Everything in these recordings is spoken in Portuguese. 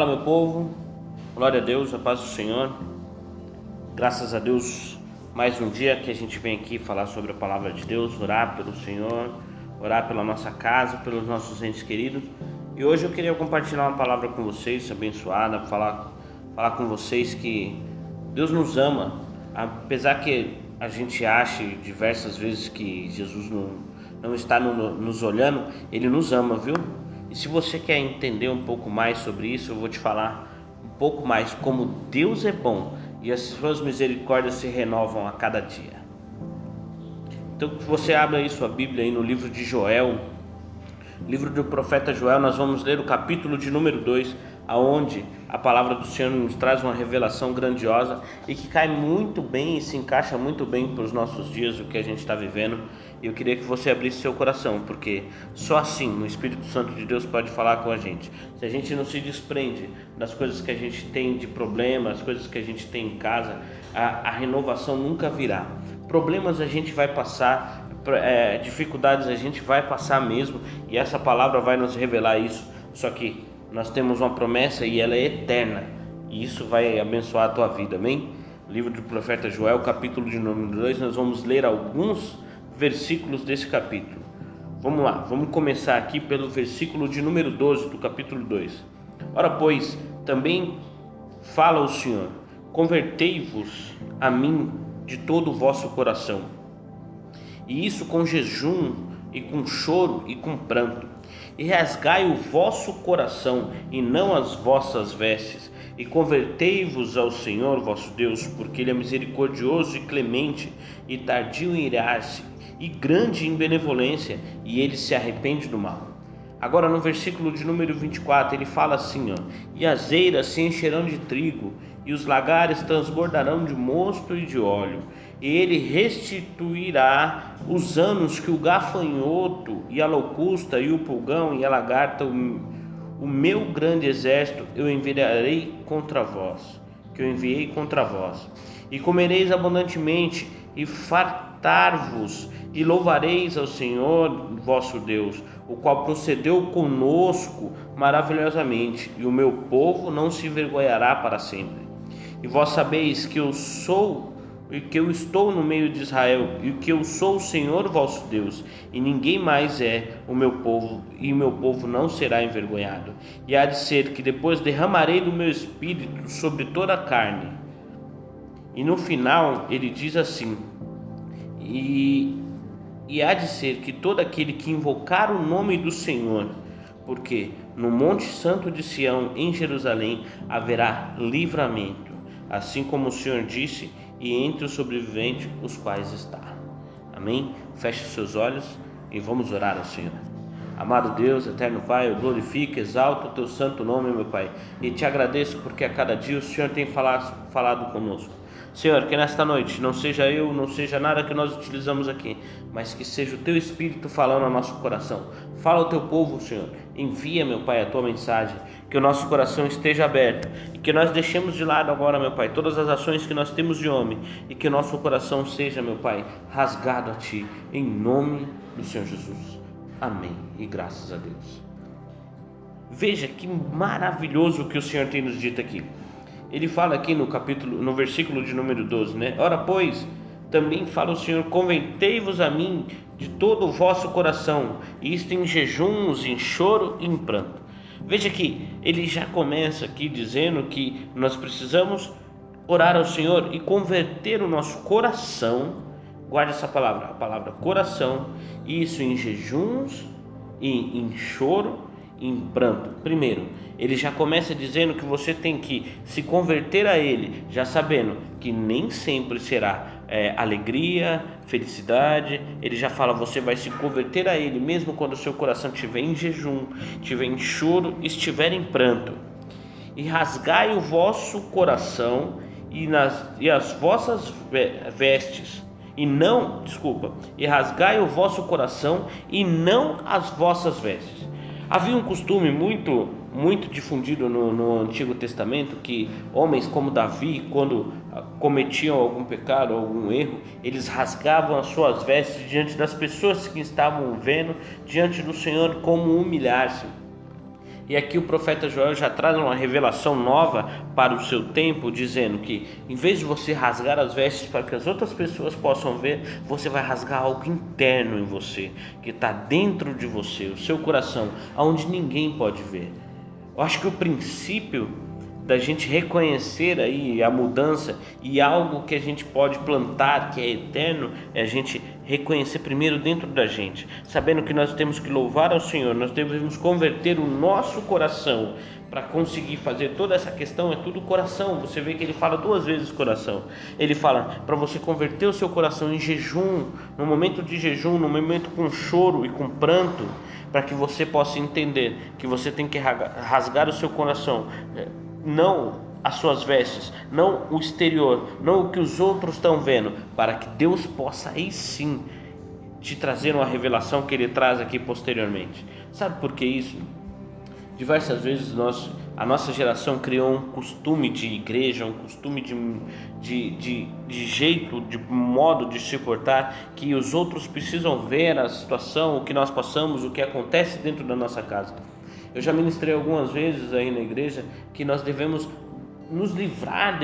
Fala, meu povo, glória a Deus, a paz do Senhor. Graças a Deus, mais um dia que a gente vem aqui falar sobre a palavra de Deus, orar pelo Senhor, orar pela nossa casa, pelos nossos entes queridos. E hoje eu queria compartilhar uma palavra com vocês, abençoada, falar com vocês que Deus nos ama, apesar que a gente ache diversas vezes que Jesus não está nos olhando, Ele nos ama, viu? E se você quer entender um pouco mais sobre isso, eu vou te falar um pouco mais como Deus é bom e as suas misericórdias se renovam a cada dia. Então, que você abra aí sua Bíblia aí no livro de Joel, livro do profeta Joel. Nós vamos ler o capítulo de número 2, aonde a palavra do Senhor nos traz uma revelação grandiosa e que cai muito bem e se encaixa muito bem para os nossos dias, o que a gente está vivendo. E eu queria que você abrisse seu coração, porque só assim o Espírito Santo de Deus pode falar com a gente. Se a gente não se desprende das coisas que a gente tem de problema, as coisas que a gente tem em casa, a renovação nunca virá. Problemas a gente vai passar, dificuldades a gente vai passar mesmo, e essa palavra vai nos revelar isso. Só que nós temos uma promessa e ela é eterna, e isso vai abençoar a tua vida, amém? Livro do profeta Joel, capítulo de número 2, nós vamos ler alguns versículos desse capítulo. Vamos lá, vamos começar aqui pelo versículo de número 12 do capítulo 2. Ora, pois, também fala o Senhor: convertei-vos a mim de todo o vosso coração, e isso com jejum e com choro e com pranto, e rasgai o vosso coração e não as vossas vestes, e convertei-vos ao Senhor vosso Deus, porque Ele é misericordioso e clemente, e tardio em irar-se, e grande em benevolência, e Ele se arrepende do mal. Agora no versículo de número 24 ele fala assim, e as eiras se encherão de trigo, e os lagares transbordarão de mosto e de óleo, e ele restituirá os anos que o gafanhoto e a locusta e o pulgão e a lagarta, o meu grande exército, eu enviei contra vós, e comereis abundantemente, e fartar-vos, e louvareis ao Senhor vosso Deus, o qual procedeu conosco maravilhosamente, e o meu povo não se envergonhará para sempre. E vós sabeis que eu estou no meio de Israel, e que eu sou o Senhor vosso Deus, e ninguém mais é o meu povo, e o meu povo não será envergonhado. E há de ser que depois derramarei do meu espírito sobre toda a carne. E no final ele diz assim, e há de ser que todo aquele que invocar o nome do Senhor, porque no Monte Santo de Sião, em Jerusalém, haverá livramento, assim como o Senhor disse, e entre os sobreviventes os quais está. Amém? Feche seus olhos e vamos orar ao Senhor. Amado Deus, eterno Pai, eu glorifico, exalto o teu santo nome, meu Pai, e te agradeço porque a cada dia o Senhor tem falado conosco. Senhor, que nesta noite não seja eu, não seja nada que nós utilizamos aqui, mas que seja o Teu Espírito falando ao nosso coração. Fala ao Teu povo, Senhor. Envia, meu Pai, a Tua mensagem, que o nosso coração esteja aberto e que nós deixemos de lado agora, meu Pai, todas as ações que nós temos de homem e que o nosso coração seja, meu Pai, rasgado a Ti, em nome do Senhor Jesus. Amém e graças a Deus. Veja que maravilhoso o que o Senhor tem nos dito aqui. Ele fala aqui no versículo de número 12, né? Ora, pois, também fala o Senhor: convertei-vos a mim de todo o vosso coração, e isto em jejuns, em choro e em pranto. Veja que ele já começa aqui dizendo que nós precisamos orar ao Senhor e converter o nosso coração. Guarde essa palavra, a palavra coração, isso em jejuns e em choro e em pranto. Primeiro, ele já começa dizendo que você tem que se converter a Ele, já sabendo que nem sempre será alegria, felicidade. Ele já fala, você vai se converter a Ele, mesmo quando o seu coração estiver em jejum, estiver em choro, estiver em pranto. E rasgai o vosso coração e as vossas vestes, e rasgai o vosso coração e não as vossas vestes. Havia um costume muito difundido no Antigo Testamento que homens como Davi, quando cometiam algum pecado, algum erro, eles rasgavam as suas vestes diante das pessoas que estavam vendo, diante do Senhor, como humilhar-se. E aqui o profeta Joel já traz uma revelação nova para o seu tempo, dizendo que em vez de você rasgar as vestes para que as outras pessoas possam ver, você vai rasgar algo interno em você, que está dentro de você, o seu coração, aonde ninguém pode ver. Eu acho que o princípio da gente reconhecer aí a mudança e algo que a gente pode plantar, que é eterno, é a gente reconhecer primeiro dentro da gente, sabendo que nós temos que louvar ao Senhor, nós devemos converter o nosso coração. Para conseguir fazer toda essa questão, é tudo coração. Você vê que ele fala 2 vezes coração. Ele fala para você converter o seu coração em jejum, no momento de jejum, no momento com choro e com pranto, para que você possa entender que você tem que rasgar o seu coração, não as suas vestes, não o exterior, não o que os outros estão vendo, para que Deus possa aí sim te trazer uma revelação que Ele traz aqui posteriormente. Sabe por que isso? Diversas vezes a nossa geração criou um costume de igreja, um costume de jeito, de modo de se portar, que os outros precisam ver a situação, o que nós passamos, o que acontece dentro da nossa casa. Eu já ministrei algumas vezes aí na igreja que nós devemos nos livrar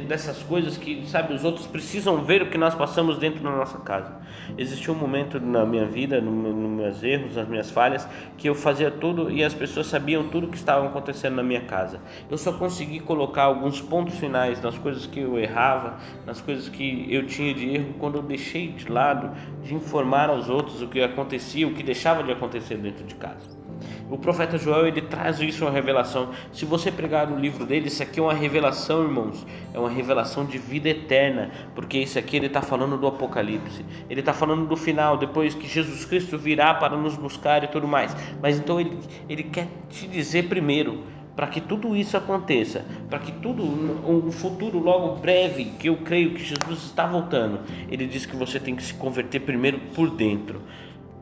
dessas coisas que, sabe, os outros precisam ver o que nós passamos dentro da nossa casa. Existiu um momento na minha vida, nos meus erros, nas minhas falhas, que eu fazia tudo e as pessoas sabiam tudo o que estava acontecendo na minha casa. Eu só consegui colocar alguns pontos finais nas coisas que eu errava, nas coisas que eu tinha de erro, quando eu deixei de lado de informar aos outros o que acontecia, o que deixava de acontecer dentro de casa. O profeta Joel, ele traz isso, uma revelação. Se você pegar no livro dele, isso aqui é uma revelação, irmãos, é uma revelação de vida eterna, porque isso aqui ele está falando do Apocalipse, ele está falando do final, depois que Jesus Cristo virá para nos buscar e tudo mais. Mas então ele quer te dizer primeiro, para que tudo isso aconteça, para que tudo, um futuro logo breve, que eu creio que Jesus está voltando, ele diz que você tem que se converter primeiro por dentro.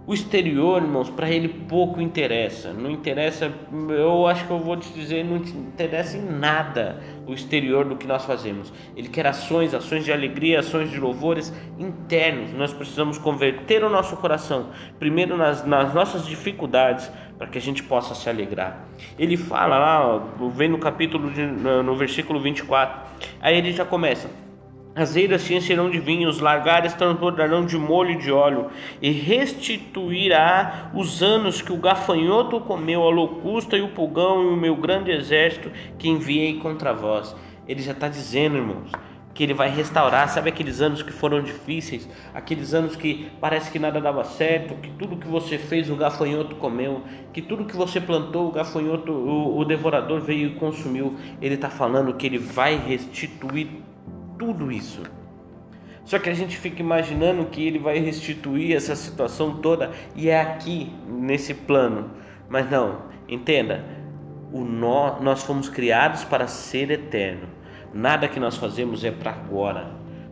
O exterior, irmãos, para ele pouco interessa, não interessa, eu acho que eu vou te dizer, não interessa em nada o exterior do que nós fazemos. Ele quer ações de alegria, ações de louvores internos. Nós precisamos converter o nosso coração, primeiro nas nossas dificuldades, para que a gente possa se alegrar. Ele fala lá, vem no capítulo, no versículo 24, aí ele já começa: as eiras se encherão de vinho, os lagares transbordarão de molho e de óleo, e restituirá os anos que o gafanhoto comeu, a locusta e o pulgão e o meu grande exército que enviei contra vós. Ele já está dizendo, irmãos, que ele vai restaurar. Sabe aqueles anos que foram difíceis, aqueles anos que parece que nada dava certo, que tudo que você fez o gafanhoto comeu, que tudo que você plantou o gafanhoto, o devorador veio e consumiu. Ele está falando que ele vai restituir tudo isso. Só que a gente fica imaginando que ele vai restituir essa situação toda e é aqui nesse plano, mas não, entenda, nós fomos criados para ser eterno. Nada que nós fazemos é para agora.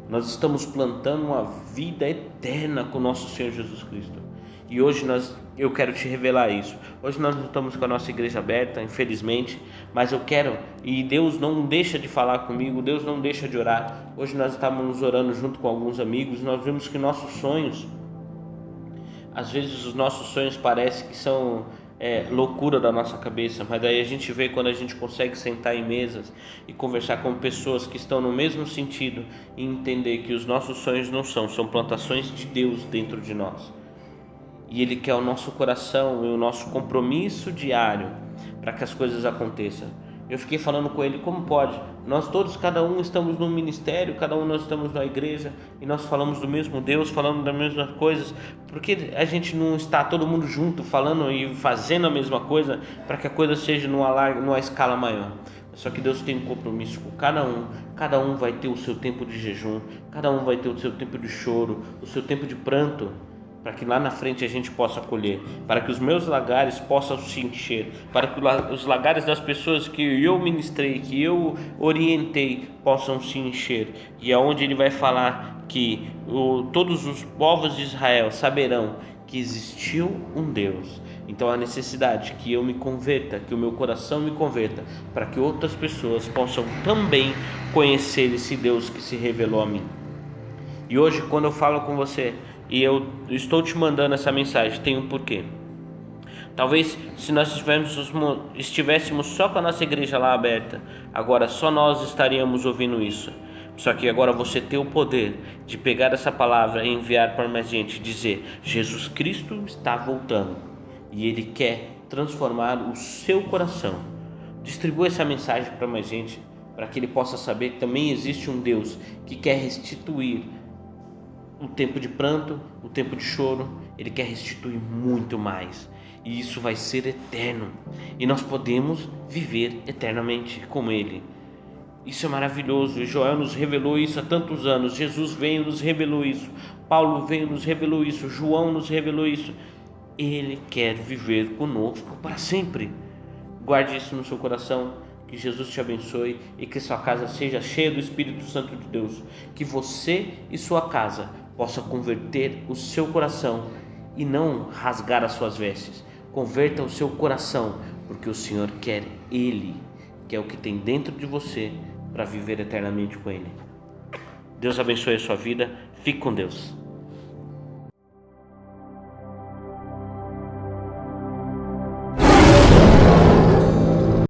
Nós estamos plantando uma vida eterna com o nosso Senhor Jesus Cristo. E hoje eu quero te revelar isso. Hoje nós não estamos com a nossa igreja aberta, infelizmente, mas eu quero, e Deus não deixa de falar comigo, Deus não deixa de orar. Hoje nós estávamos orando junto com alguns amigos, nós vimos que nossos sonhos, às vezes os nossos sonhos parecem que são loucura da nossa cabeça, mas daí a gente vê quando a gente consegue sentar em mesas e conversar com pessoas que estão no mesmo sentido e entender que os nossos sonhos não são plantações de Deus dentro de nós. E Ele quer o nosso coração e o nosso compromisso diário para que as coisas aconteçam. Eu fiquei falando com ele, como pode? Nós todos, cada um estamos no ministério, cada um nós estamos na igreja e nós falamos do mesmo Deus, falando das mesmas coisas. Por que a gente não está todo mundo junto falando e fazendo a mesma coisa para que a coisa seja numa escala maior? Só que Deus tem um compromisso com cada um vai ter o seu tempo de jejum, cada um vai ter o seu tempo de choro, o seu tempo de pranto, para que lá na frente a gente possa colher, para que os meus lagares possam se encher, para que os lagares das pessoas que eu ministrei, que eu orientei, possam se encher. E aonde ele vai falar que todos os povos de Israel saberão que existiu um Deus. Então a necessidade que eu me converta, que o meu coração me converta, para que outras pessoas possam também conhecer esse Deus que se revelou a mim. E hoje, quando eu falo com você, e eu estou te mandando essa mensagem, tem um porquê. Talvez se nós estivéssemos só com a nossa igreja lá aberta, agora só nós estaríamos ouvindo isso. Só que agora você tem o poder de pegar essa palavra e enviar para mais gente, dizer: Jesus Cristo está voltando e Ele quer transformar o seu coração. Distribua essa mensagem para mais gente, para que ele possa saber que também existe um Deus que quer restituir o tempo de pranto, o tempo de choro. Ele quer restituir muito mais, e isso vai ser eterno, e nós podemos viver eternamente com Ele. Isso é maravilhoso, e Joel nos revelou isso há tantos anos. Jesus veio e nos revelou isso, Paulo veio e nos revelou isso, João nos revelou isso. Ele quer viver conosco para sempre. Guarde isso no seu coração. Que Jesus te abençoe e que sua casa seja cheia do Espírito Santo de Deus. Que você e sua casa possa converter o seu coração e não rasgar as suas vestes. Converta o seu coração, porque o Senhor quer Ele, que é o que tem dentro de você, para viver eternamente com Ele. Deus abençoe a sua vida. Fique com Deus.